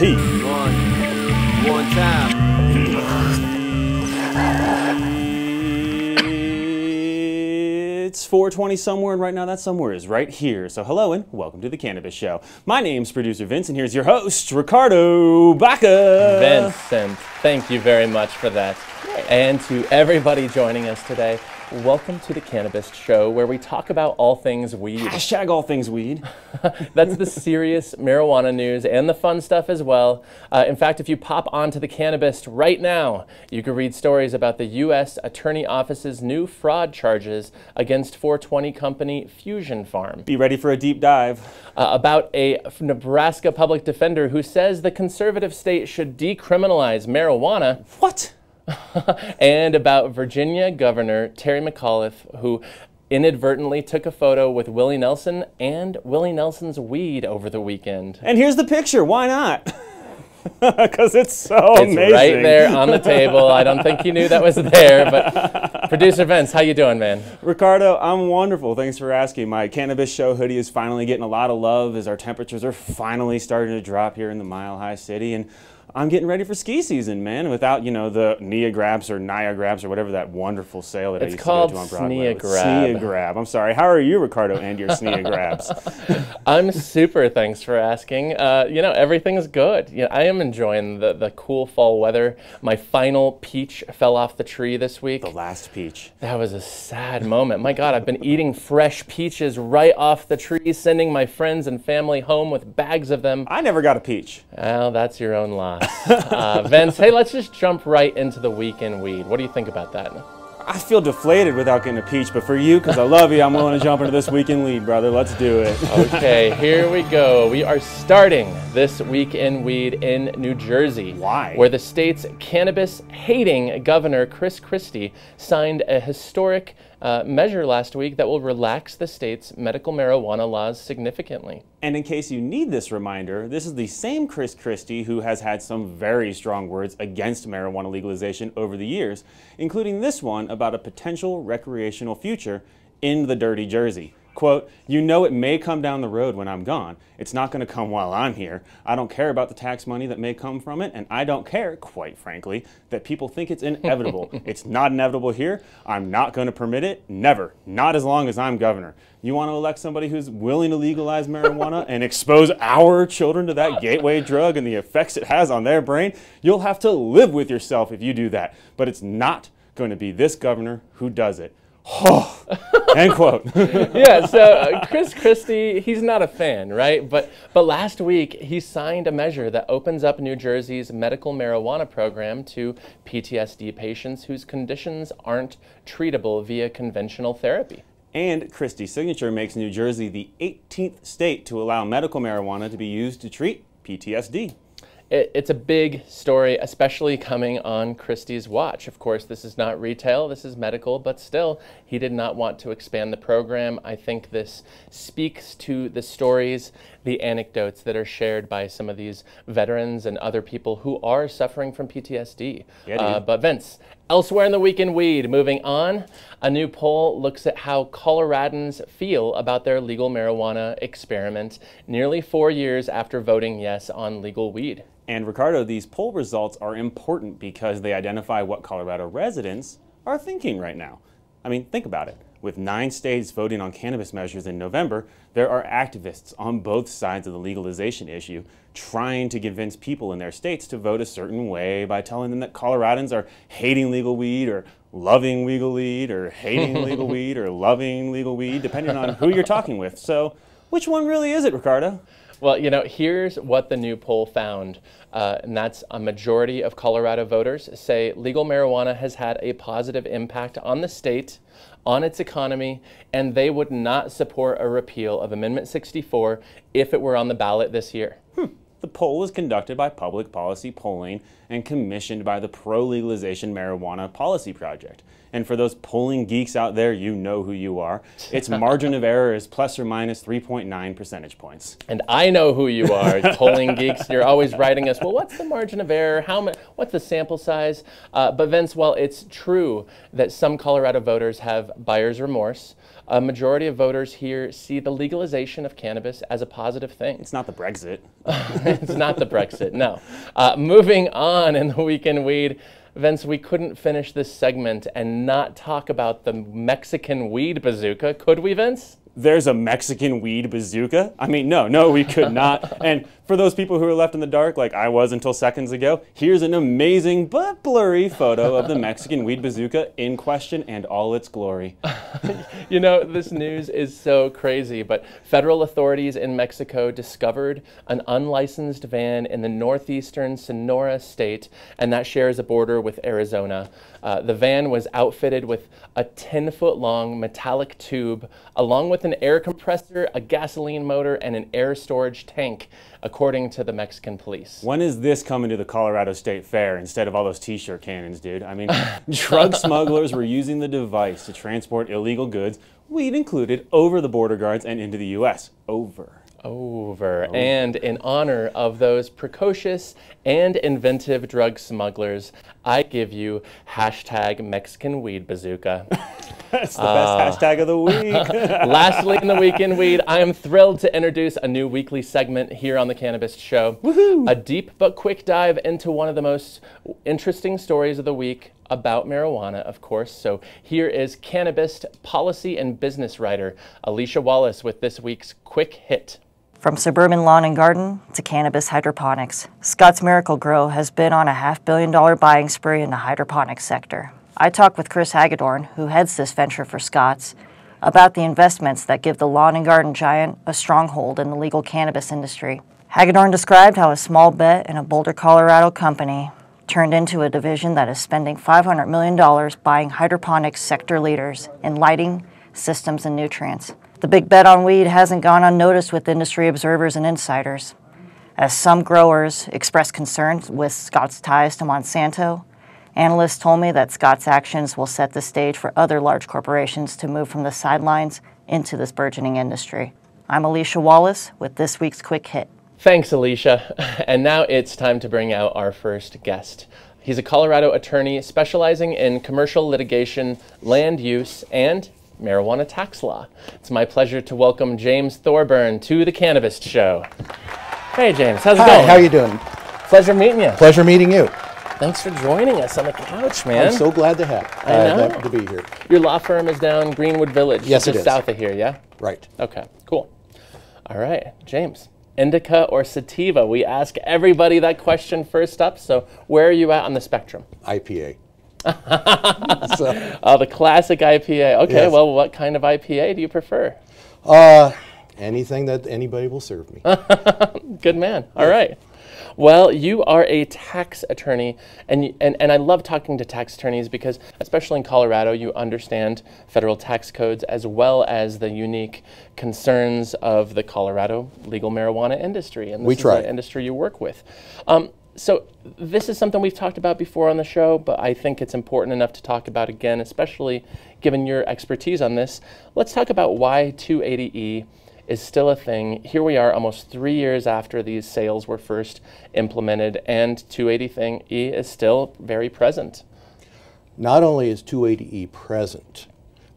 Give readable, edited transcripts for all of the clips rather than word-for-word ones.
Hey. One time. It's 4:20 somewhere, and right now that somewhere is right here. So hello and welcome to the Cannabist Show. My name's producer Vince, and here's your host, Ricardo Baca. Vincent, thank you very much for that. And to everybody joining us today, welcome to the Cannabist Show, where we talk about all things weed. Hashtag all things weed. That's the serious marijuana news and the fun stuff as well. In fact, if you pop onto the Cannabist right now, you can read stories about the U.S. Attorney Office's new fraud charges against 420 company Fusion Farm. Be ready for a deep dive. About a Nebraska public defender who says the conservative state should decriminalize marijuana. What? And about Virginia Governor Terry McAuliffe, who inadvertently took a photo with Willie Nelson and Willie Nelson's weed over the weekend. And here's the picture. Why not? Because it's so amazing. It's right there on the table. I don't think you knew that was there, but producer Vince, how you doing, man? Ricardo, I'm wonderful. Thanks for asking. My Cannabist Show hoodie is finally getting a lot of love as our temperatures are finally starting to drop here in the Mile High City, and I'm getting ready for ski season, man, without, you know, the Neograbs or Niagrabs or whatever that wonderful sale that I used to go to on Broadway. It's called Sneagrab. Sneagrab. I'm sorry. How are you, Ricardo, and your Sneagrabs? I'm super, thanks for asking. You know, everything's good. You know, I am enjoying the cool fall weather. My final peach fell off the tree this week. The last peach. That was a sad moment. My God, I've been eating fresh peaches right off the tree, sending my friends and family home with bags of them. I never got a peach. Well, that's your own loss. Vince, hey, let's just jump right into the week in weed. What do you think about that? I feel deflated without getting a peach, but for you, because I love you, I'm willing to jump into this week in weed, brother. Let's do it. Okay, here we go. We are starting this week in weed in New Jersey. Why? Where the state's cannabis-hating governor, Chris Christie, signed a historic measure last week that will relax the state's medical marijuana laws significantly. And in case you need this reminder, this is the same Chris Christie who has had some very strong words against marijuana legalization over the years, including this one about a potential recreational future in the dirty Jersey. Quote, "You know it may come down the road when I'm gone. It's not going to come while I'm here. I don't care about the tax money that may come from it, and I don't care, quite frankly, that people think it's inevitable. It's not inevitable here. I'm not going to permit it. Never. Not as long as I'm governor. You want to elect somebody who's willing to legalize marijuana and expose our children to that gateway drug and the effects it has on their brain? You'll have to live with yourself if you do that. But it's not going to be this governor who does it." Oh, end quote. Yeah, so Chris Christie, he's not a fan, right? But last week, he signed a measure that opens up New Jersey's medical marijuana program to PTSD patients whose conditions aren't treatable via conventional therapy. And Christie's signature makes New Jersey the 18th state to allow medical marijuana to be used to treat PTSD. It's a big story, especially coming on Christie's watch. Of course, this is not retail, this is medical, but still, he did not want to expand the program. I think this speaks to the stories, the anecdotes that are shared by some of these veterans and other people who are suffering from PTSD. Yeah, but Vince, elsewhere in the week in weed, moving on, a new poll looks at how Coloradans feel about their legal marijuana experiment nearly 4 years after voting yes on legal weed. And Ricardo, these poll results are important because they identify what Colorado residents are thinking right now. I mean, think about it. With 9 states voting on cannabis measures in November, there are activists on both sides of the legalization issue trying to convince people in their states to vote a certain way by telling them that Coloradans are hating legal weed or loving legal weed or hating legal weed or loving legal weed, depending on who you're talking with. So which one really is it, Ricardo? Well, you know, here's what the new poll found, and that's a majority of Colorado voters say legal marijuana has had a positive impact on the state, on its economy, and they would not support a repeal of Amendment 64 if it were on the ballot this year. The poll was conducted by Public Policy Polling and commissioned by the Pro-Legalization Marijuana Policy Project. And for those polling geeks out there, you know who you are. Its margin of error is plus or minus 3.9 percentage points. And I know who you are, polling geeks. You're always writing us, well, what's the margin of error? What's the sample size? But Vince, while it's true that some Colorado voters have buyer's remorse, a majority of voters here see the legalization of cannabis as a positive thing. It's not the Brexit. It's not the Brexit, no. Moving on in the Week in Weed, Vince, we couldn't finish this segment and not talk about the Mexican weed bazooka, could we, Vince? There's a Mexican weed bazooka? I mean, no, we could not. And for those people who are left in the dark, like I was until seconds ago, here's an amazing but blurry photo of the Mexican weed bazooka in question and all its glory. You know, this news is so crazy, but federal authorities in Mexico discovered an unlicensed van in the northeastern Sonora state, and that shares a border with Arizona. The van was outfitted with a 10-foot-long metallic tube, along with an air compressor, a gasoline motor, and an air storage tank, according to the Mexican police. When is this coming to the Colorado State Fair instead of all those t-shirt cannons, dude? I mean, drug smugglers were using the device to transport illegal goods, weed included, over the border guards and into the U.S. Over. And in honor of those precocious and inventive drug smugglers, I give you hashtag Mexican Weed Bazooka. That's the best hashtag of the week. Lastly, in the Week in Weed, I am thrilled to introduce a new weekly segment here on the Cannabist Show. Woohoo! A deep but quick dive into one of the most interesting stories of the week about marijuana, of course. So here is Cannabist policy and business writer Alicia Wallace with this week's quick hit. From suburban lawn and garden to cannabis hydroponics, Scott's Miracle Grow has been on a $500 million buying spree in the hydroponics sector. I talked with Chris Hagedorn, who heads this venture for Scott's, about the investments that give the lawn and garden giant a stronghold in the legal cannabis industry. Hagedorn described how a small bet in a Boulder, Colorado company turned into a division that is spending $500 million buying hydroponics sector leaders in lighting, systems, and nutrients. The big bet on weed hasn't gone unnoticed with industry observers and insiders. As some growers expressed concerns with Scott's ties to Monsanto, analysts told me that Scott's actions will set the stage for other large corporations to move from the sidelines into this burgeoning industry. I'm Alicia Wallace with this week's Quick Hit. Thanks, Alicia. And now it's time to bring out our first guest. He's a Colorado attorney specializing in commercial litigation, land use, and marijuana tax law. It's my pleasure to welcome James Thorburn to the Cannabist Show. Hey, James. How's it going? How you doing? Pleasure meeting you. Pleasure meeting you. Thanks for joining us on the couch, man. I'm so glad to to be here. Your law firm is down Greenwood Village. Yes, it just is. South of here, yeah? Right. Okay, cool. All right, James. Indica or Sativa? We ask everybody that question first up, so where are you at on the spectrum? IPA. Oh, the classic IPA. Okay, Yes. Well, what kind of IPA do you prefer? Anything that anybody will serve me. Good man. All right. Well, you are a tax attorney, and I love talking to tax attorneys because, especially in Colorado, you understand federal tax codes as well as the unique concerns of the Colorado legal marijuana industry, and this is the industry you work with. So this is something we've talked about before on the show, but I think it's important enough to talk about again, especially given your expertise on this. Let's talk about why 280E is still a thing. Here we are almost 3 years after these sales were first implemented, and 280E is still very present. Not only is 280E present,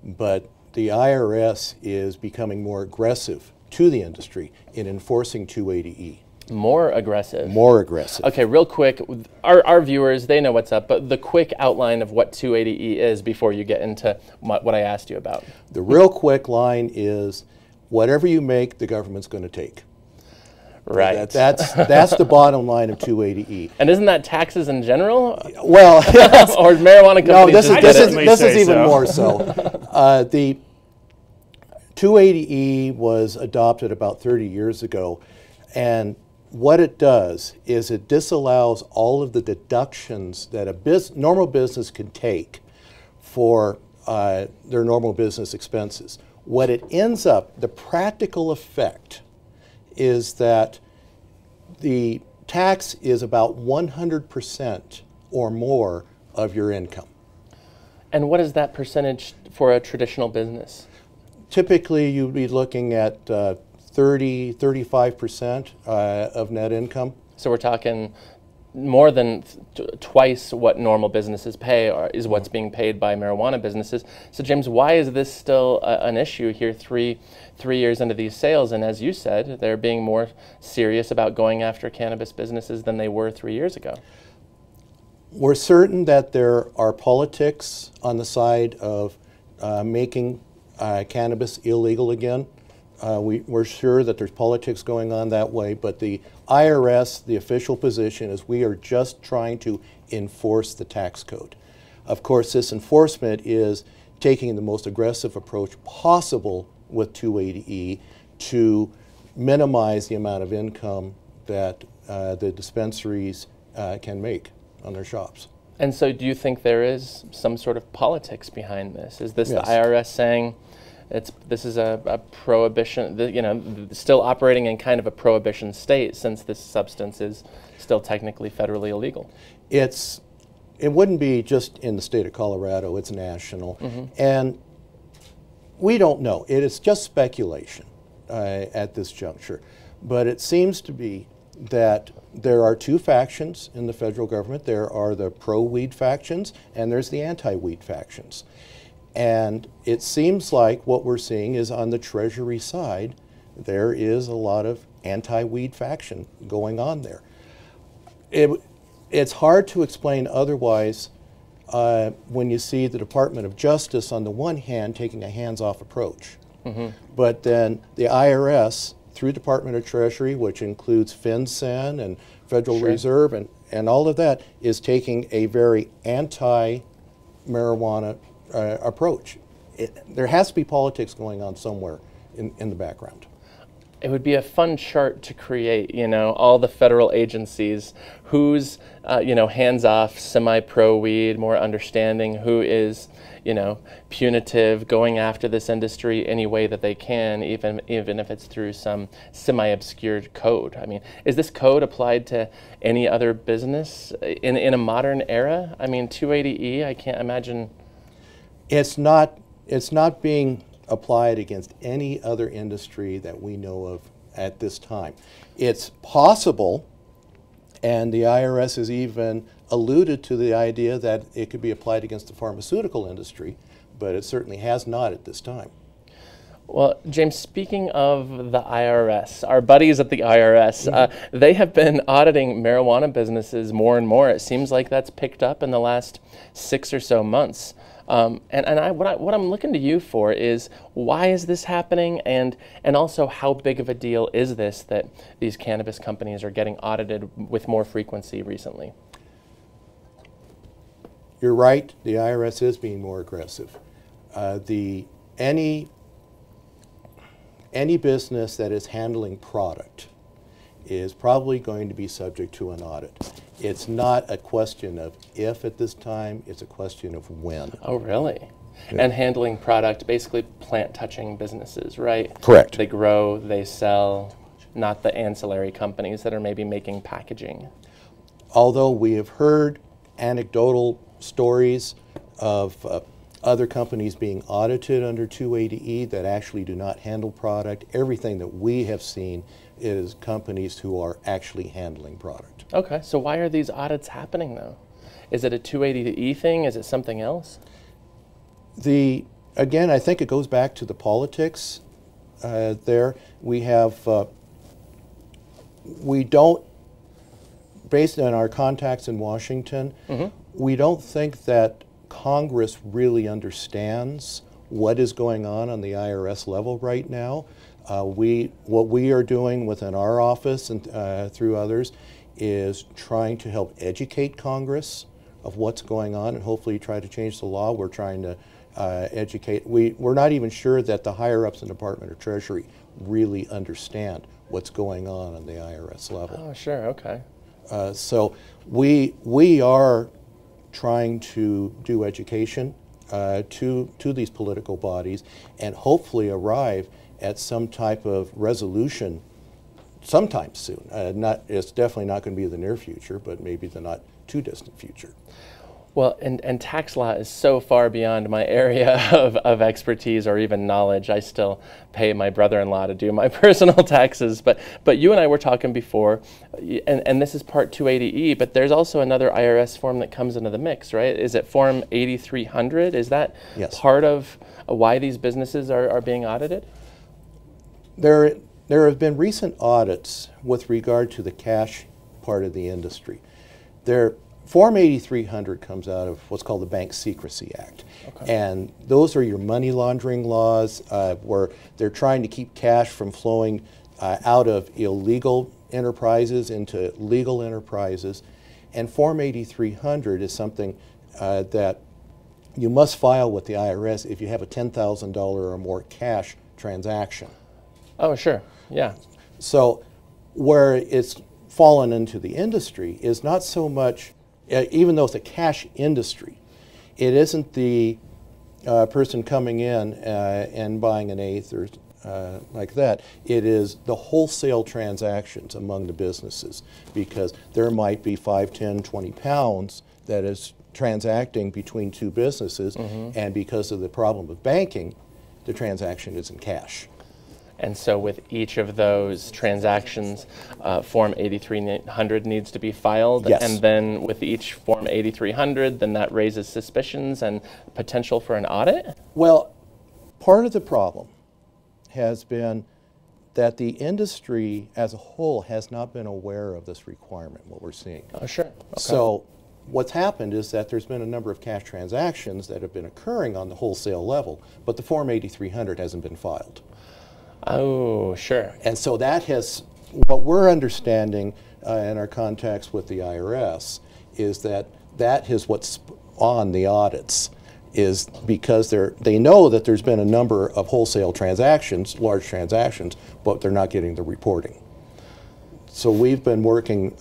but the IRS is becoming more aggressive to the industry in enforcing 280E. More aggressive. More aggressive. Okay, real quick, our viewers, they know what's up, but the quick outline of what 280E is before you get into what I asked you about. The real quick line is, whatever you make, the government's going to take. Right. That's the bottom line of 280E. And isn't that taxes in general? Well, or marijuana companies? No, this is even more so. The 280E was adopted about 30 years ago, and what it does is it disallows all of the deductions that a normal business can take for their normal business expenses. What it ends up, the practical effect is that the tax is about 100% or more of your income. And what is that percentage for a traditional business? Typically, you'd be looking at 35% of net income. So we're talking more than twice what normal businesses pay is what's being paid by marijuana businesses. So James, why is this still an issue here 3 years into these sales? And as you said, they're being more serious about going after cannabis businesses than they were 3 years ago. We're certain that there are politics on the side of making cannabis illegal again. We're sure that there's politics going on that way, but the IRS, the official position is we are just trying to enforce the tax code. Of course, this enforcement is taking the most aggressive approach possible with 280E to minimize the amount of income that the dispensaries can make on their shops. And so do you think there is some sort of politics behind this? Is this Yes. the IRS saying this is a prohibition, you know, still operating in kind of a prohibition state since this substance is still technically federally illegal? It wouldn't be just in the state of Colorado, it's national. And we don't know. It is just speculation at this juncture. But it seems to be that there are two factions in the federal government. There are the pro-weed factions and there's the anti-weed factions. And it seems like what we're seeing is on the Treasury side, there is a lot of anti-weed faction going on there. It's hard to explain otherwise when you see the Department of Justice on the one hand taking a hands-off approach. But then the IRS, through Department of Treasury, which includes FinCEN and Federal Reserve and all of that, is taking a very anti-marijuana approach. There has to be politics going on somewhere in the background. It would be a fun chart to create, you know, all the federal agencies, who's, you know, hands-off, semi-pro-weed, more understanding, who is, you know, punitive, going after this industry any way that they can, even if it's through some semi-obscure code. I mean, is this code applied to any other business in a modern era? I mean, 280E, I can't imagine. It's not being applied against any other industry that we know of at this time. It's possible, and the IRS has even alluded to the idea that it could be applied against the pharmaceutical industry, but it certainly has not at this time. Well, James, speaking of the IRS, our buddies at the IRS, they have been auditing marijuana businesses more and more. It seems like that's picked up in the last 6 or so months. What I'm looking to you for is, why is this happening, and also how big of a deal is this that these cannabis companies are getting audited with more frequency recently? You're right, the IRS is being more aggressive. Any business that is handling product is probably going to be subject to an audit. It's not a question of if at this time, it's a question of when. Oh, really? Yeah. And handling product, basically plant-touching businesses, right? Correct. They grow, they sell, not the ancillary companies that are maybe making packaging. Although we have heard anecdotal stories of other companies being audited under 280E that actually do not handle product, everything that we have seen is companies who are actually handling product. Okay, so why are these audits happening though? Is it a 280E thing? Is it something else? Again, I think it goes back to the politics there. We don't, based on our contacts in Washington, we don't think that Congress really understands what is going on the IRS level right now. What we are doing within our office and through others is trying to help educate Congress of what's going on and hopefully try to change the law. We're trying to educate. We're not even sure that the higher-ups in the Department of Treasury really understand what's going on the IRS level. Oh, sure, okay. So we are trying to do education to these political bodies and hopefully arrive at some type of resolution sometime soon. It's definitely not going to be in the near future, but maybe the not too distant future. Well, and tax law is so far beyond my area of expertise or even knowledge. I still pay my brother-in-law to do my personal taxes. But you and I were talking before, and this is Part 280E, but there's also another IRS form that comes into the mix, right? Is it Form 8300? Is that part of why these businesses are being audited? There have been recent audits with regard to the cash part of the industry. Form 8300 comes out of what's called the Bank Secrecy Act. Okay. And those are your money laundering laws where they're trying to keep cash from flowing out of illegal enterprises into legal enterprises. And Form 8300 is something that you must file with the IRS if you have a $10,000 or more cash transaction. Oh, sure. Yeah. So where it's fallen into the industry is not so much, even though it's a cash industry, it isn't the person coming in and buying an eighth or like that. It is the wholesale transactions among the businesses, because there might be 5, 10, 20 pounds that is transacting between two businesses, and because of the problem with banking, the transaction is in cash. And so with each of those transactions, Form 8300 needs to be filed. Yes. And then with each Form 8300, then that raises suspicions and potential for an audit? Well, part of the problem has been that the industry as a whole has not been aware of this requirement, what we're seeing. Oh, sure. Okay. So what's happened is that there's been a number of cash transactions that have been occurring on the wholesale level, but the Form 8300 hasn't been filed. Oh, sure. And so that has, what we're understanding in our contacts with the IRS is that that is what's on the audits, is because they know that there's been a number of wholesale transactions, large transactions, but they're not getting the reporting. So we've been working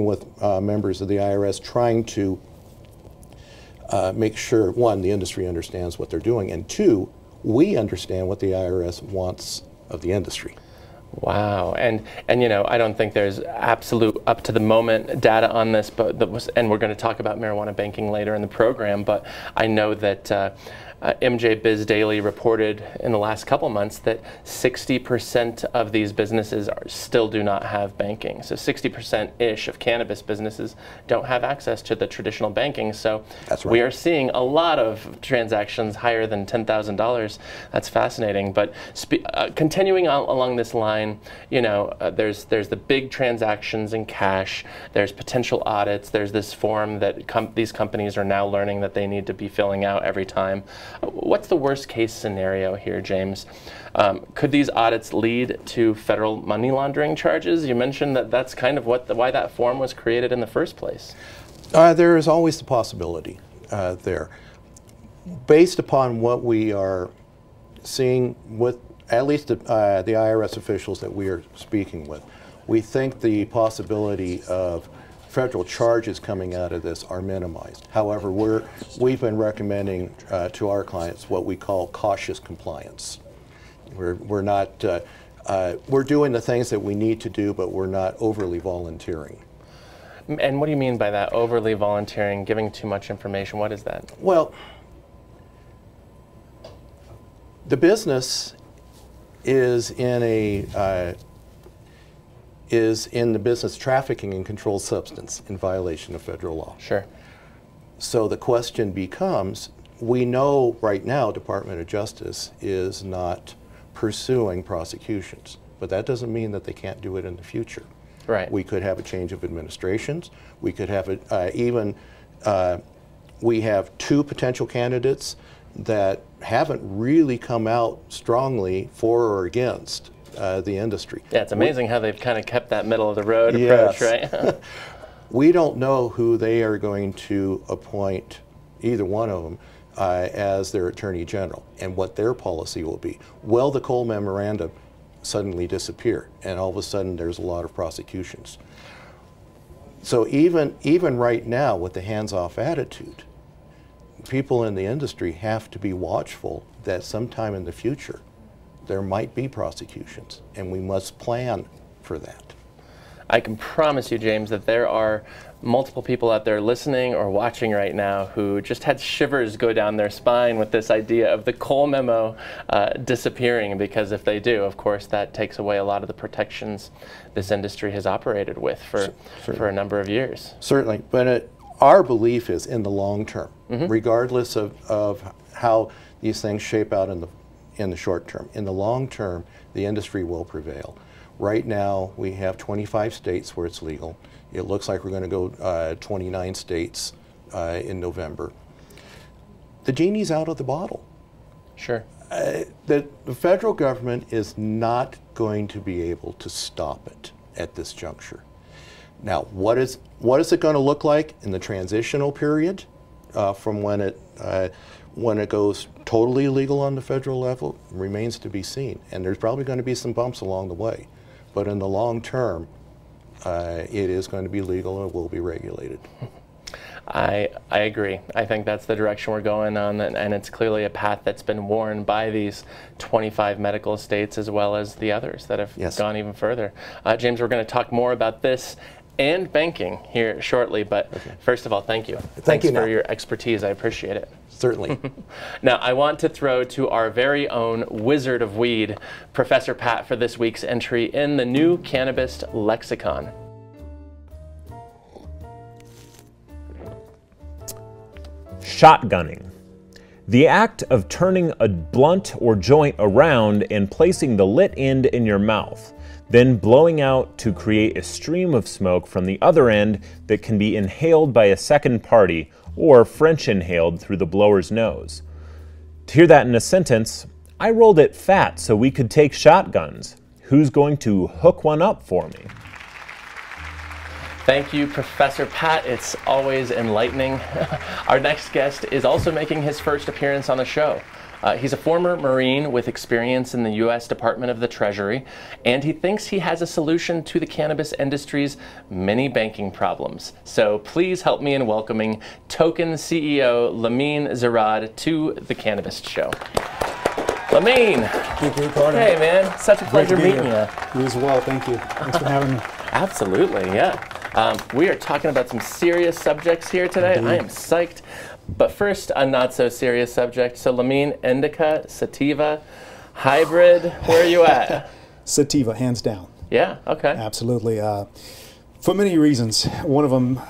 with members of the IRS trying to make sure, one, the industry understands what they're doing, and two, we understand what the IRS wants of the industry. Wow, and you know, I don't think there's absolute up to the moment data on this, but and we're going to talk about marijuana banking later in the program. But I know that MJ Biz Daily reported in the last couple months that 60% of these businesses still do not have banking. So 60%-ish of cannabis businesses don't have access to the traditional banking. So that's right. We are seeing a lot of transactions higher than $10,000. That's fascinating. But continuing along this line, you know, there's the big transactions in cash. There's potential audits. There's this form that these companies are now learning that they need to be filling out every time. What's the worst case scenario here, James? Could these audits lead to federal money laundering charges? You mentioned that that's kind of why that form was created in the first place. There is always the possibility there. Based upon what we are seeing with at least the IRS officials that we are speaking with, we think the possibility of federal charges coming out of this are minimized. However, we've been recommending to our clients what we call cautious compliance. We're not we're doing the things that we need to do, but we're not overly volunteering. And what do you mean by that? Overly volunteering, giving too much information? What is that? Well, the business is in the business trafficking and controlled substance in violation of federal law. Sure. So the question becomes, we know right now Department of Justice is not pursuing prosecutions, but that doesn't mean that they can't do it in the future. Right. We could have a change of administrations. We could have we have 2 potential candidates that haven't really come out strongly for or against the industry. Yeah, it's amazing how they've kind of kept that middle of the road approach, right? We don't know who they are going to appoint, either one of them, as their Attorney General, and what their policy will be. Will the Cole Memorandum suddenly disappear, and all of a sudden there's a lot of prosecutions? So even right now, with the hands-off attitude, people in the industry have to be watchful that sometime in the future there might be prosecutions, and we must plan for that. I can promise you, James, that there are multiple people out there listening or watching right now who just had shivers go down their spine with this idea of the Cole memo disappearing, because if they do, of course, that takes away a lot of the protections this industry has operated with for a number of years. Certainly, but our belief is in the long term, regardless of how these things shape out in the short term. In the long term, the industry will prevail. Right now, we have 25 states where it's legal. It looks like we're going to go 29 states in November. The genie's out of the bottle. Sure. The federal government is not going to be able to stop it at this juncture. Now, what is it going to look like in the transitional period from when it goes totally illegal on the federal level remains to be seen. And there's probably going to be some bumps along the way. But in the long term, it is going to be legal and will be regulated. I agree. I think that's the direction we're going on, and it's clearly a path that's been worn by these 25 medical states as well as the others that have gone even further. James, we're going to talk more about this and banking here shortly, but first of all, thank you. Thanks for your expertise. I appreciate it. Certainly. Now, I want to throw to our very own wizard of weed, Professor Pat, for this week's entry in the new Cannabist Lexicon. Shotgunning. The act of turning a blunt or joint around and placing the lit end in your mouth, then blowing out to create a stream of smoke from the other end that can be inhaled by a second party or French inhaled through the blower's nose. To hear that in a sentence, I rolled it fat so we could take shotguns. Who's going to hook one up for me? Thank you, Professor Pat. It's always enlightening. Our next guest is also making his first appearance on the show. He's a former Marine with experience in the U.S. Department of the Treasury, and he thinks he has a solution to the cannabis industry's many banking problems. So please help me in welcoming Tokken CEO Lamine Zarrad to the Cannabist Show. Lamine! Thank you, Carter. Hey, man. Such a pleasure meeting you. You as well. Thank you. Thanks for having me. Absolutely, yeah. We are talking about some serious subjects here today. I am psyched. But first, a not-so-serious subject. So, Lamine, Indica, Sativa, hybrid, where are you at? Sativa, hands down. Yeah, okay. Absolutely. For many reasons. One of them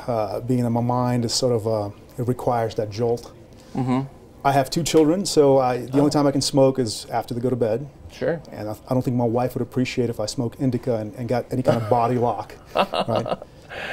being in my mind is sort of, it requires that jolt. I have 2 children, so the only time I can smoke is after they go to bed. Sure. And I don't think my wife would appreciate if I smoked Indica and got any kind of body lock. Right?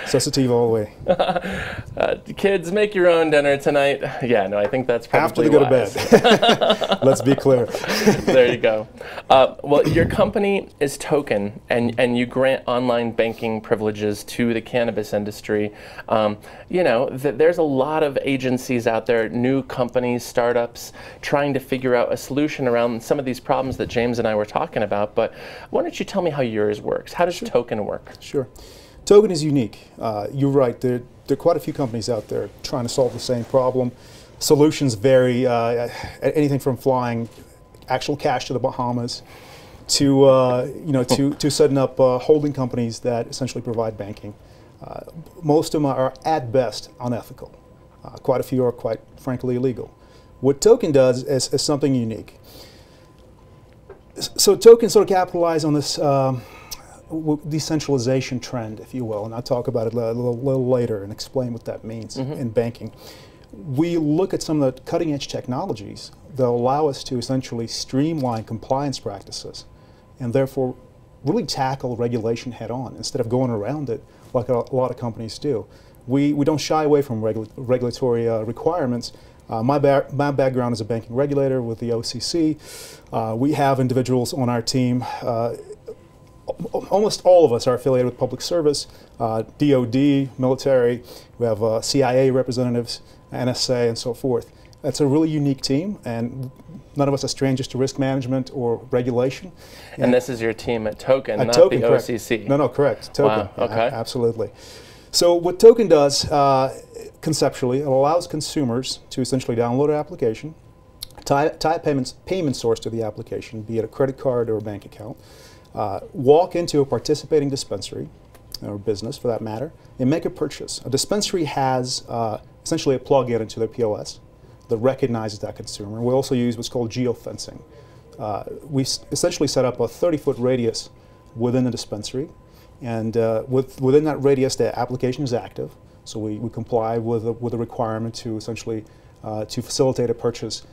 So Sativa all the way. Kids, make your own dinner tonight. Yeah, no, I think that's probably after they go to bed. Let's be clear. There you go. Well, your company is Tokken, and you grant online banking privileges to the cannabis industry. You know, there's a lot of agencies out there, new companies, startups, trying to figure out a solution around some of these problems that James and I were talking about. But why don't you tell me how yours works? How does Tokken work? Sure. Tokken is unique. You're right. There are quite a few companies out there trying to solve the same problem. Solutions vary, anything from flying actual cash to the Bahamas to to setting up holding companies that essentially provide banking. Most of them are at best unethical. Quite a few are quite frankly illegal. What Tokken does is something unique. So Tokken sort of capitalize on this decentralization trend, if you will, and I'll talk about it a little later and explain what that means in banking. We look at some of the cutting-edge technologies that allow us to essentially streamline compliance practices and therefore really tackle regulation head-on instead of going around it like a lot of companies do. We don't shy away from regulatory requirements. My background is a banking regulator with the OCC. We have individuals on our team. Almost all of us are affiliated with public service, DOD, military. We have CIA representatives, NSA, and so forth. It's a really unique team, and none of us are strangers to risk management or regulation. And this is your team at Tokken, not Tokken, the correct. OCC. No, correct. Tokken. Wow, okay. Absolutely. So what Tokken does, conceptually, it allows consumers to essentially download an application, tie a payment source to the application, be it a credit card or a bank account, walk into a participating dispensary, or business for that matter, and make a purchase. A dispensary has essentially a plug-in into their POS that recognizes that consumer. We also use what's called geofencing. We essentially set up a 30-foot radius within the dispensary, and within that radius the application is active, so we comply with the requirement to essentially to facilitate a purchase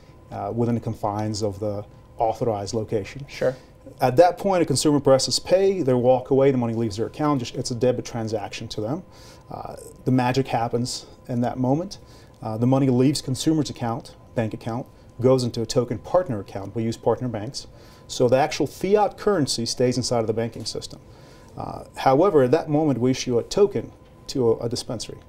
within the confines of the authorized location. Sure. At that point, a consumer presses pay, they walk away, the money leaves their account, it's a debit transaction to them. The magic happens in that moment. The money leaves consumer's account, bank account, goes into a token partner account. We use partner banks. So the actual fiat currency stays inside of the banking system. However, at that moment, we issue a token to a dispensary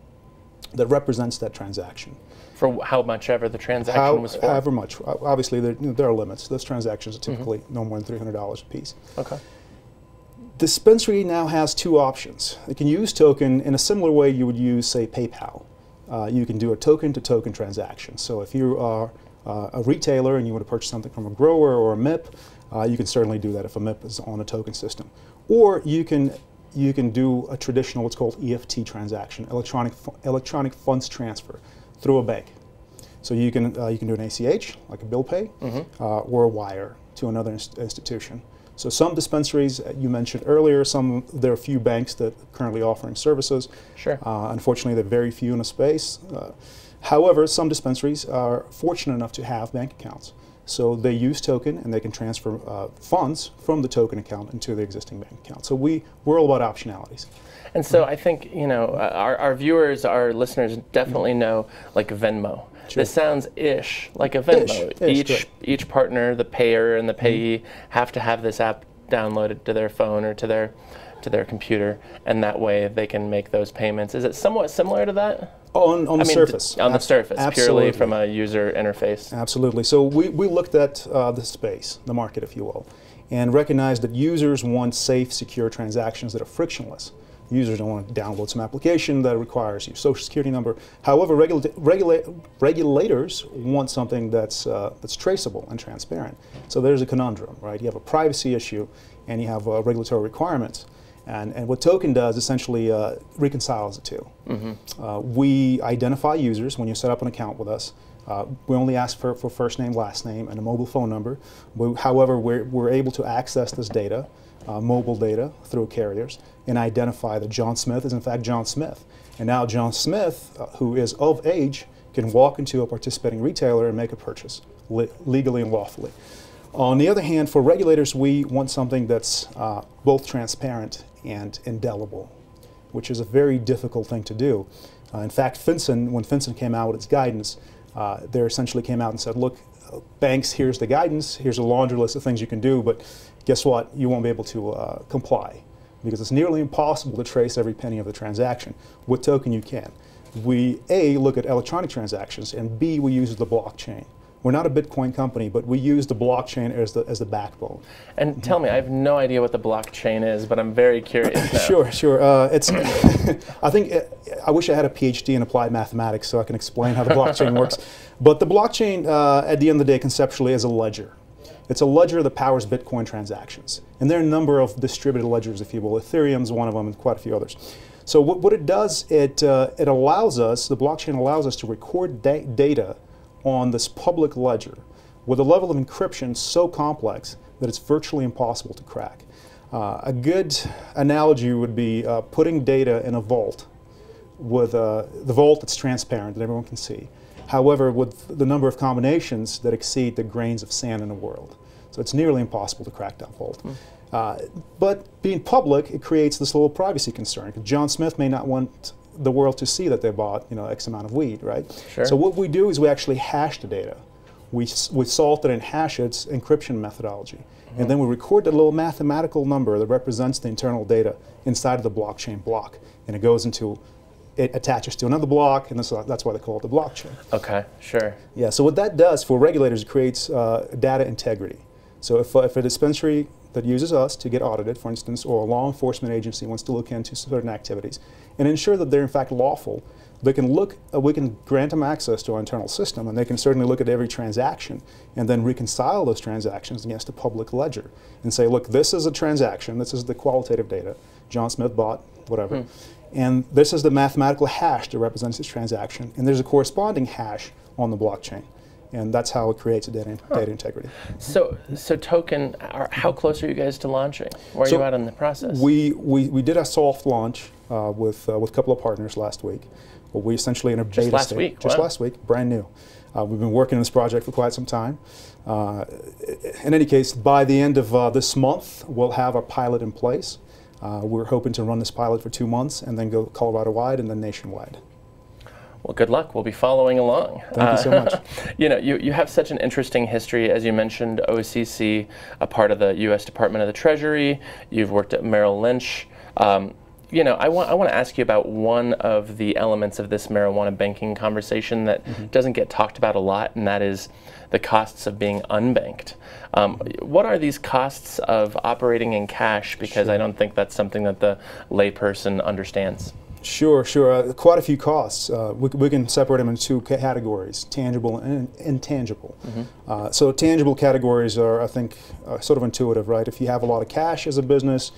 that represents that transaction. For how much ever the transaction was for? However much. Obviously, there are limits. Those transactions are typically no more than $300 a piece. Okay. Dispensary now has two options. It can use token in a similar way you would use, say, PayPal. You can do a token-to-token transaction. So if you are a retailer and you want to purchase something from a grower or a MIP, you can certainly do that if a MIP is on a token system. Or you can do a traditional, what's called EFT transaction, electronic funds transfer, through a bank. So you can do an ACH, like a bill pay, or a wire to another institution. So some dispensaries, you mentioned earlier, there are a few banks that are currently offering services. Sure. Unfortunately, there are very few in the space. However, some dispensaries are fortunate enough to have bank accounts. So they use token and they can transfer funds from the token account into the existing bank account. So we're all about optionalities. And so I think, you know, our viewers, our listeners definitely know like Venmo. Sure. This sounds like a Venmo. Each partner, the payer and the payee, have to have this app downloaded to their phone or to their computer, and that way they can make those payments. Is it somewhat similar to that? Oh, on the surface. On the surface, absolutely. Purely from a user interface. Absolutely. So we looked at the space, the market, if you will, and recognized that users want safe, secure transactions that are frictionless. Users don't want to download some application that requires your social security number. However, regulators want something that's traceable and transparent. So there's a conundrum, right? You have a privacy issue and you have regulatory requirements. And what Token does essentially reconciles the two. We identify users when you set up an account with us. We only ask for first name, last name, and a mobile phone number. However, we're able to access this data, mobile data, through carriers, and identify that John Smith is in fact John Smith. And now John Smith, who is of age, can walk into a participating retailer and make a purchase legally and lawfully. On the other hand, for regulators, we want something that's both transparent and indelible, which is a very difficult thing to do. In fact, FinCEN, when FinCEN came out with its guidance, they essentially came out and said, look, banks, here's the guidance, here's a laundry list of things you can do, but guess what? You won't be able to comply because it's nearly impossible to trace every penny of the transaction. With Token, you can. We, A, look at electronic transactions, and B, we use the blockchain. We're not a Bitcoin company, but we use the blockchain as the backbone. And tell me, I have no idea what the blockchain is, but I'm very curious now. Sure. It's. I think I wish I had a PhD in applied mathematics so I can explain how the blockchain works. But the blockchain, at the end of the day, conceptually, is a ledger. It's a ledger that powers Bitcoin transactions, and there are a number of distributed ledgers, if you will. Ethereum's one of them, and quite a few others. So what it does, it allows us. The blockchain allows us to record data on this public ledger with a level of encryption so complex that it's virtually impossible to crack. A good analogy would be putting data in a vault with the vault that's transparent that everyone can see. However, with the number of combinations that exceed the grains of sand in the world. So it's nearly impossible to crack that vault. But being public, it creates this little privacy concern. John Smith may not want the world to see that they bought, X amount of weed, right? Sure. So what we do is we actually hash the data. We salt it and hash its encryption methodology. And then we record that little mathematical number that represents the internal data inside of the blockchain block. And it attaches to another block, and that's why they call it the blockchain. Okay, sure. Yeah, so what that does for regulators, it creates data integrity. So if a dispensary that uses us to get audited, for instance, or a law enforcement agency wants to look into certain activities and ensure that they're in fact lawful, they can look, we can grant them access to our internal system, and they can certainly look at every transaction and then reconcile those transactions against a public ledger and say, look, this is a transaction, this is the qualitative data, John Smith bought, whatever, and this is the mathematical hash that represents this transaction, and there's a corresponding hash on the blockchain. And that's how it creates a data integrity. So Token, how close are you guys to launching? Where are you at in the process? We did a soft launch with a couple of partners last week. Well, we essentially in a beta last state. week? Just Wow. last week, brand new. We've been working on this project for quite some time. In any case, by the end of this month, we'll have our pilot in place. We're hoping to run this pilot for 2 months and then go Colorado-wide and then nationwide. Well, good luck. We'll be following along. Thank you so much. You know, you have such an interesting history. As you mentioned, OCC, a part of the U.S. Department of the Treasury. You've worked at Merrill Lynch. You know, I want to ask you about one of the elements of this marijuana banking conversation that doesn't get talked about a lot, and that is the costs of being unbanked. What are these costs of operating in cash? Because I don't think that's something that the layperson understands. Sure. Quite a few costs. We can separate them into 2 categories, tangible and intangible. So tangible categories are, I think, sort of intuitive, right? If you have a lot of cash as a business,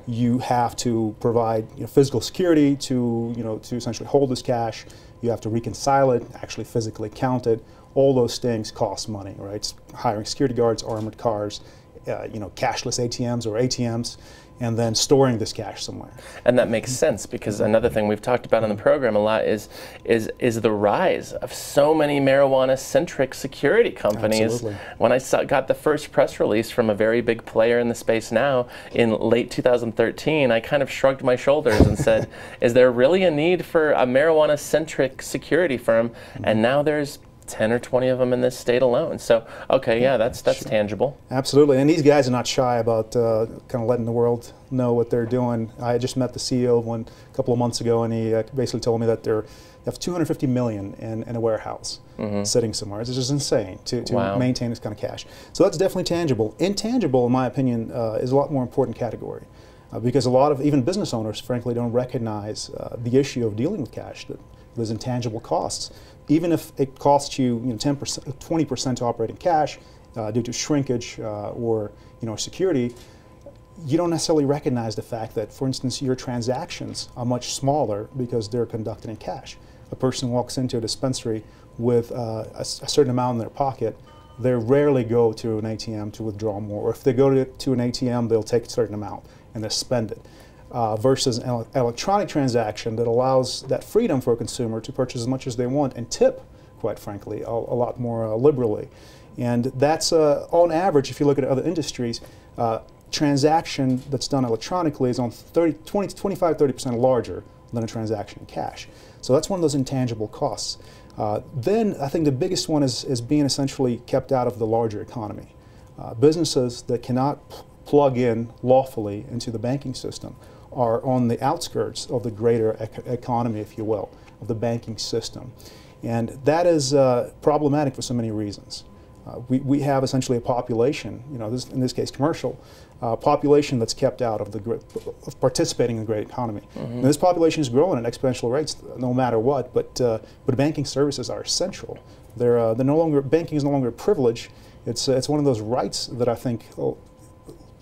you have to provide physical security to essentially hold this cash. You have to reconcile it, actually physically count it. All those things cost money, right? It's hiring security guards, armored cars, cashless ATMs or ATMs, and then storing this cash somewhere. And that makes sense, because another thing we've talked about on the program a lot is the rise of so many marijuana-centric security companies. Absolutely. When I got the first press release from a very big player in the space now in late 2013, I kind of shrugged my shoulders and said, is there really a need for a marijuana-centric security firm? And now there's 10 or 20 of them in this state alone. So, okay, yeah, that's tangible. Absolutely, and these guys are not shy about kind of letting the world know what they're doing. I just met the CEO of one a couple of months ago, and he basically told me that they have 250 million in a warehouse sitting somewhere. It's just insane to Wow. maintain this kind of cash. So that's definitely tangible. Intangible, in my opinion, is a lot more important category. Because a lot of even business owners, frankly, don't recognize the issue of dealing with cash, that there's intangible costs. Even if it costs you 10%, 20% to operate in cash due to shrinkage or security, you don't necessarily recognize the fact that, for instance, your transactions are much smaller because they're conducted in cash. A person walks into a dispensary with a certain amount in their pocket, they rarely go to an ATM to withdraw more. Or if they go to an ATM, they'll take a certain amount and they spend it. Versus an electronic transaction that allows that freedom for a consumer to purchase as much as they want and tip, quite frankly, a lot more liberally. And that's, on average, if you look at other industries, transaction that's done electronically is on 25–30% larger than a transaction in cash. So that's one of those intangible costs. Then I think the biggest one is being essentially kept out of the larger economy. Businesses that cannot plug in lawfully into the banking system are on the outskirts of the greater economy, if you will, of the banking system. And that is problematic for so many reasons. We have essentially a population, in this case commercial, population that's kept out of participating in the great economy. And this population is growing at exponential rates no matter what, but banking services are essential. They're no longer, banking is no longer a privilege. It's one of those rights that I think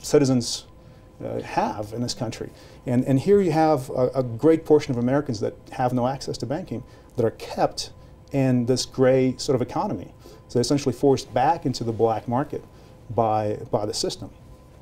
citizens have in this country. And here you have a great portion of Americans that have no access to banking that are kept in this gray sort of economy. So they're essentially forced back into the black market by the system.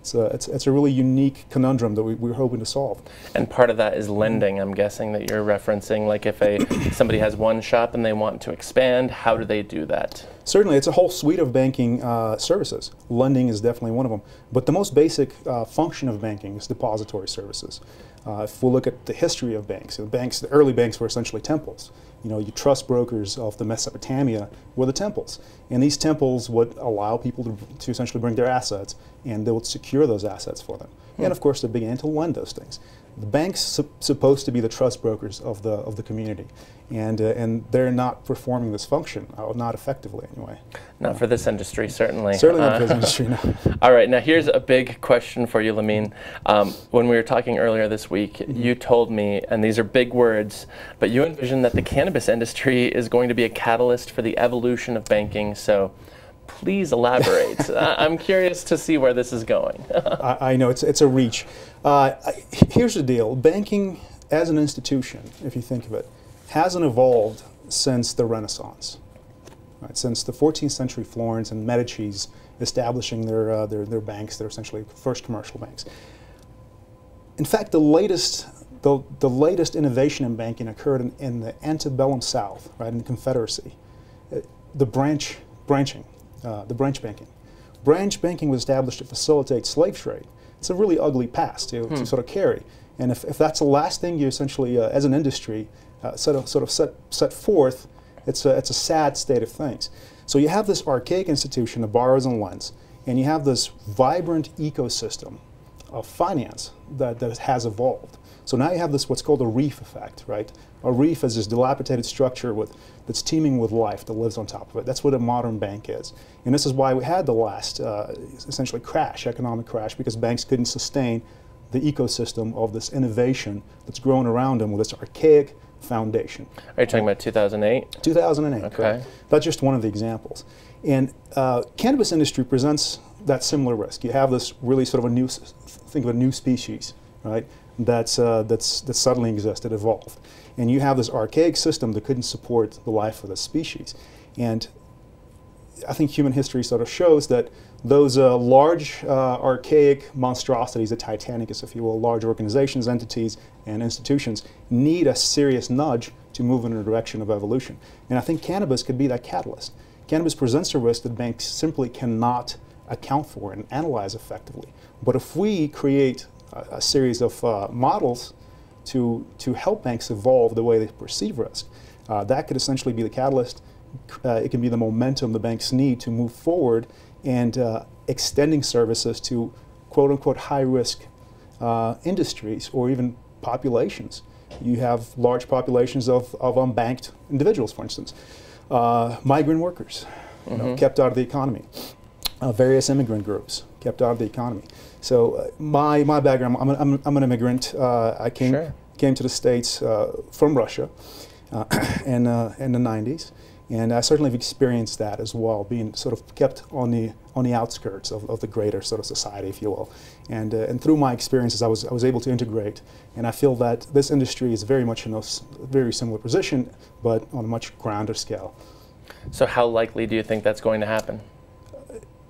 So it's a really unique conundrum that we're hoping to solve. And part of that is lending, I'm guessing, that you're referencing. Like if somebody has one shop and they want to expand, how do they do that? Certainly, it's a whole suite of banking services. Lending is definitely one of them. But the most basic function of banking is depository services. If we look at the history of banks, the early banks were essentially temples. Your trust brokers of the Mesopotamia were the temples. And these temples would allow people to essentially bring their assets, and they would secure those assets for them. And of course, they began to lend those things. The banks supposed to be the trust brokers of the community, and they're not performing this function, not effectively anyway. Not for this industry, certainly. Certainly not for this industry, no. All right, now here's a big question for you, Lamine. When we were talking earlier this week, you told me, and these are big words, but you envision that the cannabis industry is going to be a catalyst for the evolution of banking. So please elaborate. I'm curious to see where this is going. I know it's a reach. Here's the deal. Banking as an institution, if you think of it, hasn't evolved since the Renaissance. Right? Since the 14th century Florence and Medici's establishing their banks, they're essentially first commercial banks. In fact, the latest innovation in banking occurred in the antebellum South, right, in the Confederacy. The branch banking. Branch banking was established to facilitate slave trade. It's a really ugly past to sort of carry. And if that's the last thing you essentially, as an industry, set forth, it's a sad state of things. So you have this archaic institution of borrows and lends, and you have this vibrant ecosystem of finance that has evolved. So now you have this what's called a reef effect, right? A reef is this dilapidated structure that's teeming with life that lives on top of it. That's what a modern bank is. And this is why we had the last, essentially, economic crash, because banks couldn't sustain the ecosystem of this innovation that's grown around them with this archaic foundation. Are you talking about 2008? 2008, okay. Correct. That's just one of the examples. And cannabis industry presents that similar risk. You have this really sort of think of a new species, right? That suddenly existed, evolved. And you have this archaic system that couldn't support the life of the species. And I think human history sort of shows that those large, archaic monstrosities, the Titanic, if you will, large organizations, entities, and institutions, need a serious nudge to move in a direction of evolution. And I think cannabis could be that catalyst. Cannabis presents a risk that banks simply cannot account for and analyze effectively. But if we create a series of models to help banks evolve the way they perceive risk, that could essentially be the catalyst. It can be the momentum the banks need to move forward and extending services to quote-unquote high-risk industries or even populations. You have large populations of unbanked individuals, for instance, migrant workers, kept out of the economy, various immigrant groups kept out of the economy. So my background, I'm an immigrant. I came to the States from Russia in the 90s. And I certainly have experienced that as well, being sort of kept on the outskirts of the greater sort of society, if you will. And through my experiences, I was able to integrate. And I feel that this industry is very much in a very similar position, but on a much grander scale. So how likely do you think that's going to happen?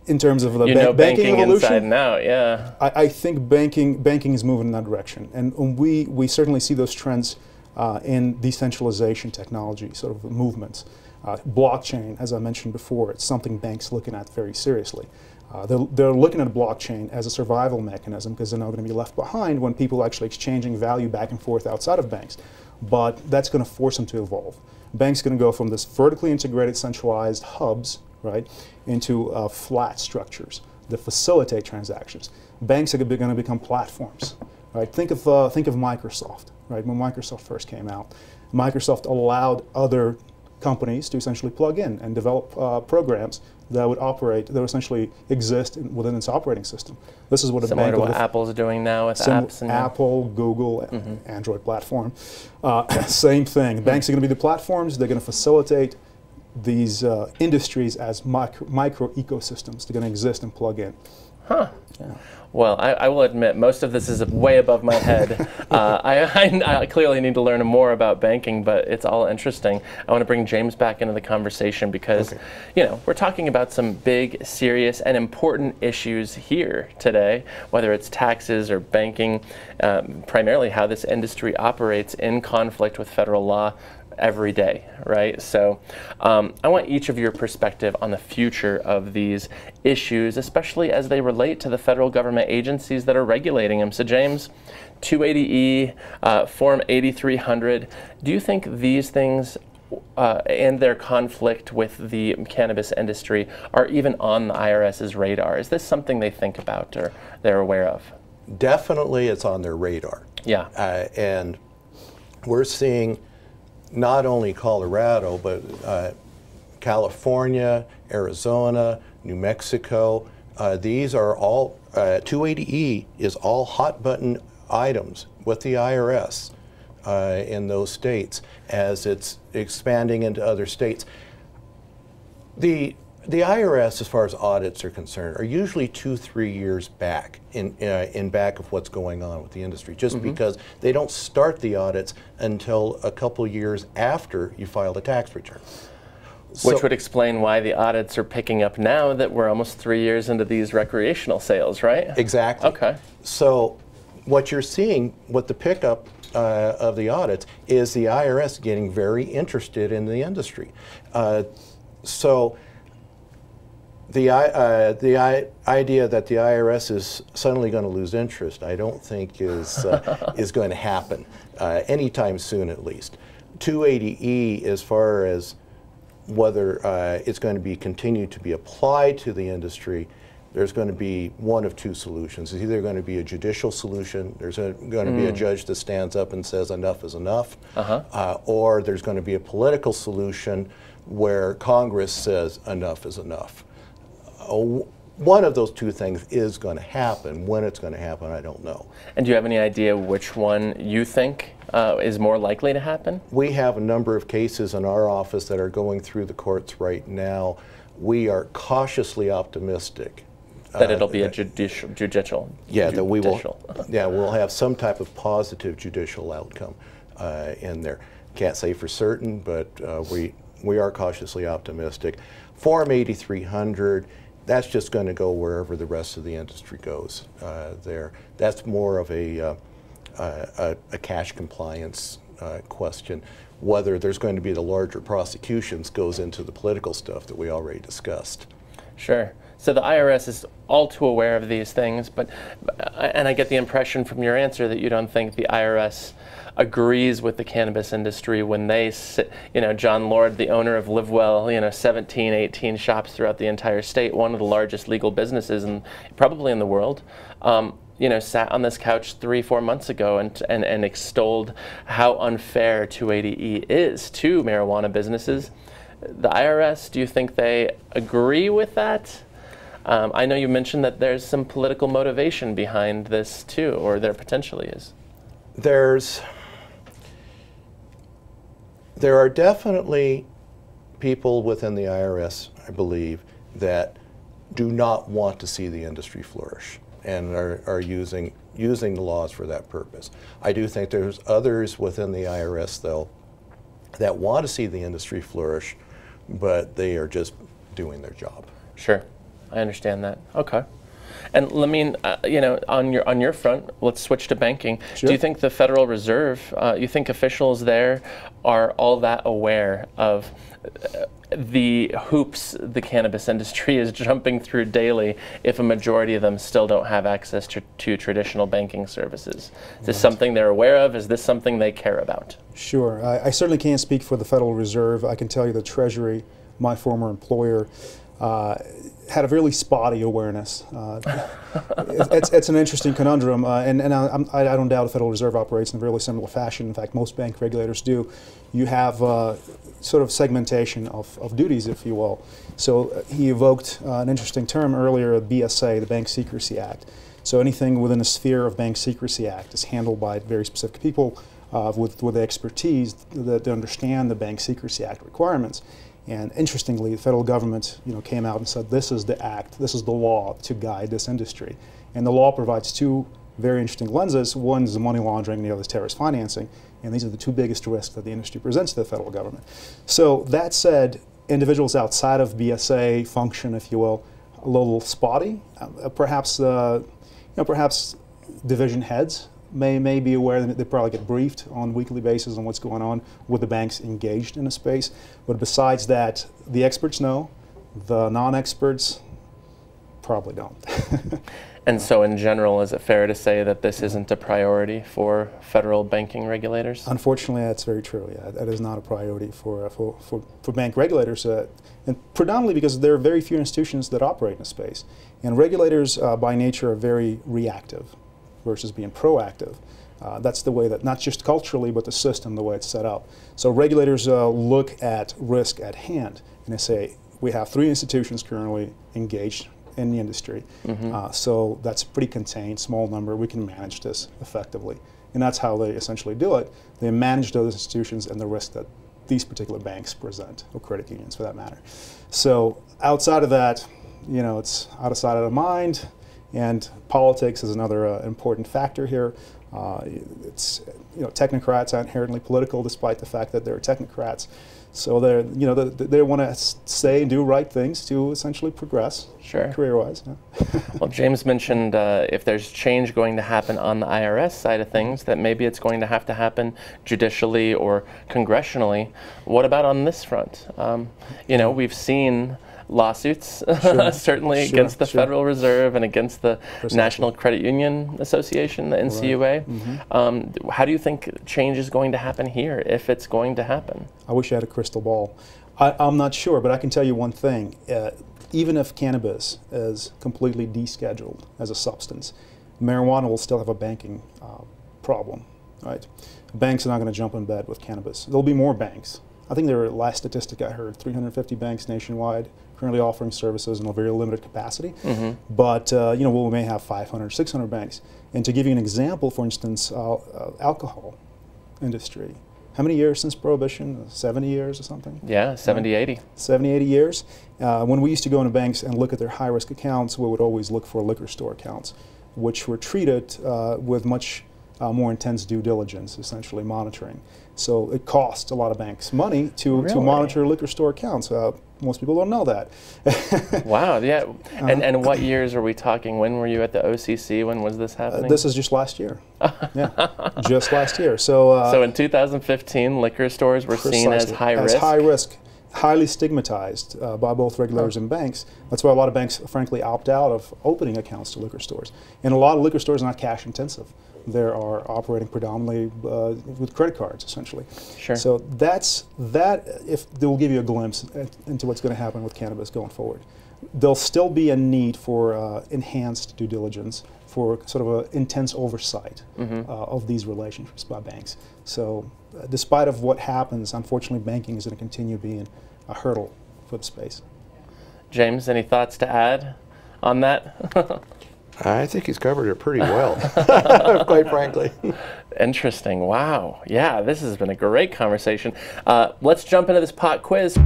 In terms of the banking evolution, inside and out, yeah. I think banking is moving in that direction, and we certainly see those trends in decentralization technology sort of movements. Blockchain, as I mentioned before, it's something banks looking at very seriously. They're looking at blockchain as a survival mechanism because they're not going to be left behind when people are actually exchanging value back and forth outside of banks. But that's going to force them to evolve. Banks are going to go from this vertically integrated centralized hubs, right, into flat structures that facilitate transactions. Banks are going to become platforms, right? Think of Microsoft, right? When Microsoft first came out, Microsoft allowed other companies to essentially plug in and develop programs that would operate, that would essentially exist within its operating system. This is what a similar bank to what Apple's doing now with apps. And Apple, Google, Android platform. Same thing. Banks are going to be the platforms. They're going to facilitate these industries as micro ecosystems. They're going to exist and plug in. Huh. Yeah. Well, I will admit, most of this is way above my head. I clearly need to learn more about banking, but it's all interesting. I want to bring James back into the conversation because, you know, we're talking about some big, serious, and important issues here today, whether it's taxes or banking, primarily how this industry operates in conflict with federal law every day, right? So I want each of your perspective on the future of these issues, especially as they relate to the federal government agencies that are regulating them. So James, 280E, Form 8300, do you think these things and their conflict with the cannabis industry are even on the IRS's radar? Is this something they think about or they're aware of? Definitely it's on their radar. Yeah. And we're seeing not only Colorado, but California, Arizona, New Mexico. These are all, 280E is all hot button items with the IRS in those states as it's expanding into other states. The IRS, as far as audits are concerned, are usually 2-3 years back in back of what's going on with the industry, just because they don't start the audits until a couple years after you file the tax return. Which would explain why the audits are picking up now that we're almost 3 years into these recreational sales, right? Exactly. Okay. So what you're seeing with the pickup of the audits is the IRS getting very interested in the industry. So the idea that the IRS is suddenly going to lose interest, I don't think is going to happen anytime soon, at least. 280E, as far as whether it's going to be continued to be applied to the industry, there's going to be one of two solutions. It's either going to be a judicial solution, there's going to be a judge that stands up and says enough is enough, or there's going to be a political solution where Congress says enough is enough. One of those two things is going to happen. When it's going to happen, I don't know. And do you have any idea which one you think is more likely to happen? We have a number of cases in our office that are going through the courts right now. We are cautiously optimistic that it'll be a judicial. Yeah, that we will. Yeah, we'll have some type of positive judicial outcome in there. Can't say for certain, but we are cautiously optimistic. Form 8300. That's just going to go wherever the rest of the industry goes there. That's more of a cash compliance question. Whether there's going to be the larger prosecutions goes into the political stuff that we already discussed. Sure. So the IRS is all too aware of these things, and I get the impression from your answer that you don't think the IRS agrees with the cannabis industry when they, John Lord, the owner of Livewell, 17, 18 shops throughout the entire state, one of the largest legal businesses probably in the world, sat on this couch 3-4 months ago and extolled how unfair 280E is to marijuana businesses. The IRS, do you think they agree with that? I know you mentioned that there's some political motivation behind this too, or there potentially is. There are definitely people within the IRS, I believe, that do not want to see the industry flourish and are using the laws for that purpose. I do think there's others within the IRS, though, that want to see the industry flourish, but they are just doing their job. Sure, I understand that. Okay. And Lamine, on your front, let's switch to banking. Sure. Do you think the Federal Reserve, you think officials there are all that aware of the hoops the cannabis industry is jumping through daily if a majority of them still don't have access to traditional banking services? Is this something they're aware of? Is this something they care about? Sure. I certainly can't speak for the Federal Reserve. I can tell you the Treasury, my former employer, had a really spotty awareness. It's an interesting conundrum, and I don't doubt the Federal Reserve operates in a really similar fashion. In fact, most bank regulators do. You have sort of segmentation of duties, if you will. So he evoked an interesting term earlier, BSA, the Bank Secrecy Act. So anything within the sphere of Bank Secrecy Act is handled by very specific people with the expertise that understand the Bank Secrecy Act requirements. And interestingly, the federal government, came out and said, this is the act, this is the law to guide this industry. And the law provides two very interesting lenses. One is money laundering, and the other is terrorist financing. And these are the two biggest risks that the industry presents to the federal government. So that said, individuals outside of BSA function, if you will, a little spotty. Perhaps division heads may be aware that they probably get briefed on a weekly basis on what's going on with the banks engaged in a space. But besides that, the experts know, the non-experts probably don't. And so in general, is it fair to say that this isn't a priority for federal banking regulators? Unfortunately, that's very true. Yeah, that is not a priority for bank regulators, and predominantly because there are very few institutions that operate in the space. And regulators by nature are very reactive versus being proactive. That's the way that, not just culturally, but the system, the way it's set up. So regulators look at risk at hand, and they say, we have 3 institutions currently engaged in the industry. So that's pretty contained, small number. We can manage this effectively. And that's how they essentially do it. They manage those institutions and the risk that these particular banks present, or credit unions for that matter. So outside of that, you know, it's out of sight, out of mind. And politics is another important factor here. It's, you know, technocrats are inherently political, despite the fact that they're technocrats. So they're, you know, they want to say and do right things to essentially progress, career-wise. Yeah. Well, James mentioned if there's change going to happen on the IRS side of things, that maybe it's going to have to happen judicially or congressionally. What about on this front? You know, we've seen lawsuits, certainly against the Federal Reserve and against the National Credit Union Association, the NCUA. How do you think change is going to happen here, if it's going to happen? I wish I had a crystal ball. I'm not sure, but I can tell you one thing. Even if cannabis is completely descheduled as a substance, marijuana will still have a banking problem, right? Banks are not going to jump in bed with cannabis. There'll be more banks. I think the last statistic I heard, 350 banks nationwide currently offering services in a very limited capacity. But you know, we may have 500, 600 banks. And to give you an example, for instance, alcohol industry. How many years since Prohibition? 70 years or something? Yeah, 70, 80. 70, 80 years. When we used to go into banks and look at their high-risk accounts, we would always look for liquor store accounts, which were treated with much more intense due diligence, essentially monitoring. So it costs a lot of banks money to monitor liquor store accounts. Most people don't know that. Wow, yeah. And what years are we talking? When were you at the OCC? When was this happening? This is just last year. Yeah, just last year. So, so in 2015, liquor stores were seen as high risk? As high risk, highly stigmatized by both regulators and banks. That's why a lot of banks, frankly, opt out of opening accounts to liquor stores. And a lot of liquor stores are not cash intensive. They are operating predominantly with credit cards, essentially. So if they will give you a glimpse into what's going to happen with cannabis going forward. There'll still be a need for enhanced due diligence, for sort of an intense oversight of these relationships by banks. So despite of what happens, unfortunately, banking is going to continue being a hurdle for the space. James, any thoughts to add on that? I think he's covered it pretty well, quite frankly. Interesting. Wow. Yeah, this has been a great conversation. Let's jump into this pot quiz.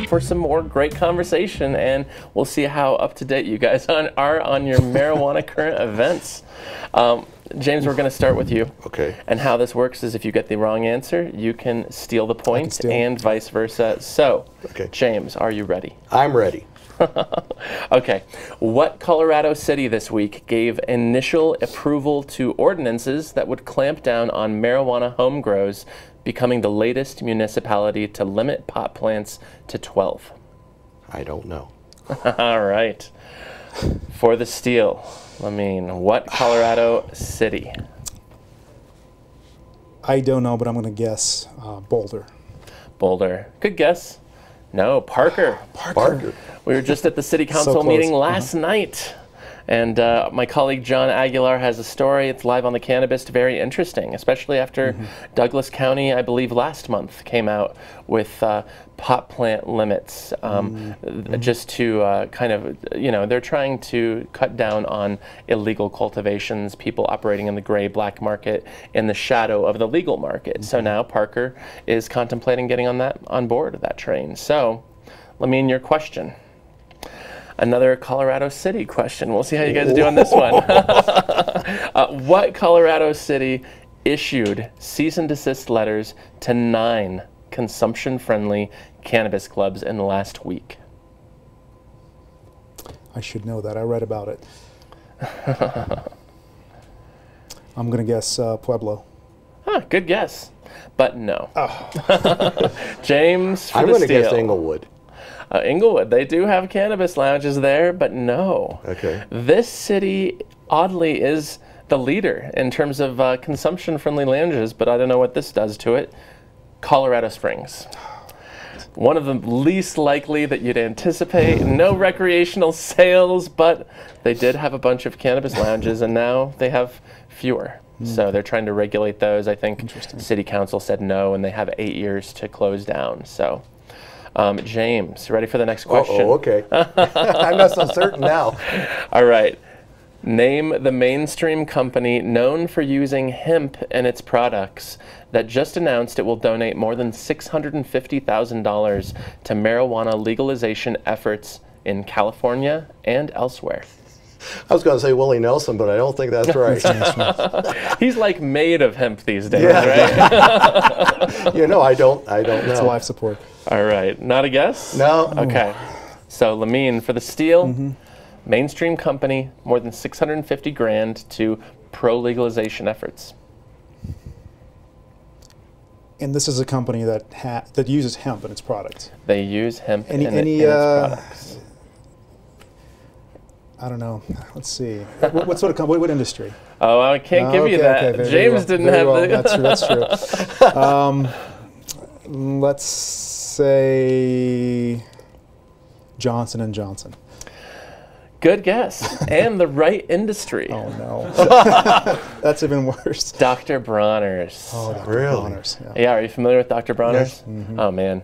For some more great conversation, and we'll see how up to date you guys are on your marijuana current events. James, we're going to start with you. Okay. And how this works is if you get the wrong answer, you can steal the point and vice versa. So, James, are you ready? I'm ready. Okay. What Colorado city this week gave initial approval to ordinances that would clamp down on marijuana home grows, becoming the latest municipality to limit pot plants to 12? I don't know. All right. For the steal, Lamine, what Colorado city? I don't know, but I'm going to guess Boulder. Boulder. Good guess. No, Parker. Parker. We were just at the city council meeting last night. And my colleague John Aguilar has a story. It's live on the Cannabist. Very interesting, especially after Douglas County, I believe last month, came out with pot plant limits, just to kind of, you know, they're trying to cut down on illegal cultivations, people operating in the gray black market in the shadow of the legal market. So now Parker is contemplating getting on board that train. So, Lamine, your question. Another Colorado City question. We'll see how you guys do on this one. What Colorado city issued cease and desist letters to 9 consumption-friendly cannabis clubs in the last week? I should know that. I read about it. I'm going to guess Pueblo. Huh, good guess. But no. James, for I'm the going to steal. guess Inglewood. Inglewood, they do have cannabis lounges there, but no. Okay. This city, oddly, is the leader in terms of consumption-friendly lounges, but I don't know what this does to it. Colorado Springs. one of the least likely that you'd anticipate. No recreational sales, but they did have a bunch of cannabis lounges, and now they have fewer. So they're trying to regulate those. I think City Council said no, and they have 8 years to close down. So, James, ready for the next question? Oh, okay. I'm not so certain now. All right. Name the mainstream company known for using hemp in its products that just announced it will donate more than $650,000 to marijuana legalization efforts in California and elsewhere. I was going to say Willie Nelson, but I don't think that's right. He's like made of hemp these days, right? You know, I don't know. It's life support. All right. Not a guess? No. Okay. So, Lamine, for the steal, mainstream company, more than 650 grand to pro-legalization efforts. And this is a company that uses hemp in its products. They use hemp in its products. I don't know. Let's see. What sort of company? What industry? Oh, I can't give you that. Okay, James didn't have the... That's true. Let's say Johnson & Johnson. Good guess. And the right industry. Oh, no. That's even worse. Dr. Bronner's. Oh, Dr. Really? Bronner's. Yeah, are you familiar with Dr. Bronner's? Yes. Oh, man.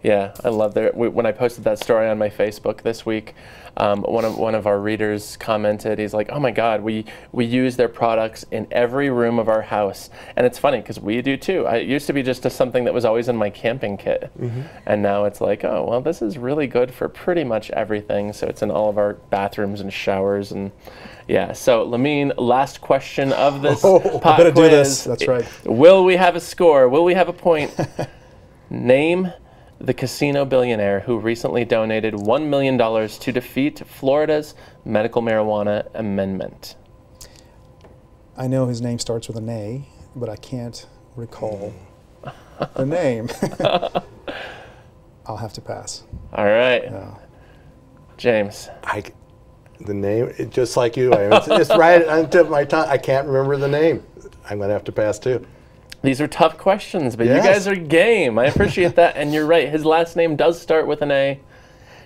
Yeah, I love that. When I posted that story on my Facebook this week, one of our readers commented, he's like, oh my God, we use their products in every room of our house. And it's funny because we do too. It used to be just something that was always in my camping kit. And now it's like, oh, well, this is really good for pretty much everything. So it's in all of our bathrooms and showers. And yeah, so Lamine, last question of this pop I better quiz. do this. That's right. Will we have a score? Will we have a point? Name the casino billionaire who recently donated $1 million to defeat Florida's medical marijuana amendment. I know his name starts with an A, but I can't recall the name. I'll have to pass. All right. James. The name, just like you, it's right on the tip of my tongue. I can't remember the name. I'm going to have to pass too. These are tough questions, but Yes. you guys are game. I appreciate that. And you're right. His last name does start with an A.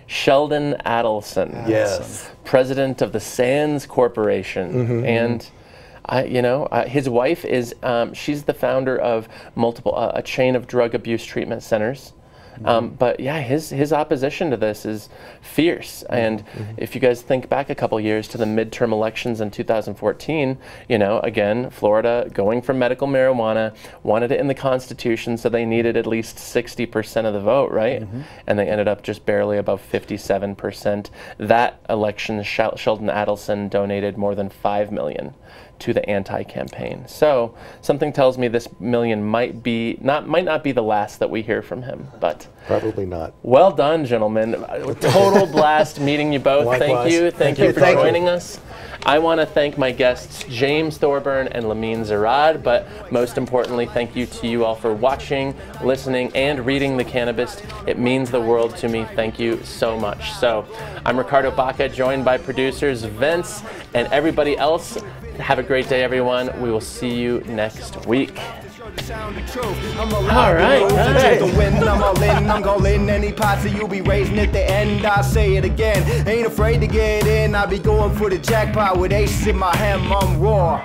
Sheldon Adelson. Yes. President of the Sands Corporation. And his wife is, she's the founder of a chain of drug abuse treatment centers. But yeah, his opposition to this is fierce. And if you guys think back a couple years to the midterm elections in 2014, again, Florida going for medical marijuana, wanted it in the Constitution, so they needed at least 60% of the vote, right? And they ended up just barely above 57%. That election, Sheldon Adelson donated more than $5 million to the anti-campaign. So something tells me this million might not be the last that we hear from him, but Probably not. well done, gentlemen. Total blast meeting you both. Likewise. Thank you for joining us. I want to thank my guests James Thorburn and Lamine Zarrad, but most importantly, thank you to you all for watching, listening, and reading The Cannabist. It means the world to me. Thank you so much. So I'm Ricardo Baca, joined by producers Vince and everybody else. Have a great day, everyone. We will see you next week. All right. I'm calling any posse you'll be raising at the end. I say it again. Ain't afraid to get in. I be going for the jackpot with ace in my hand. I'm raw.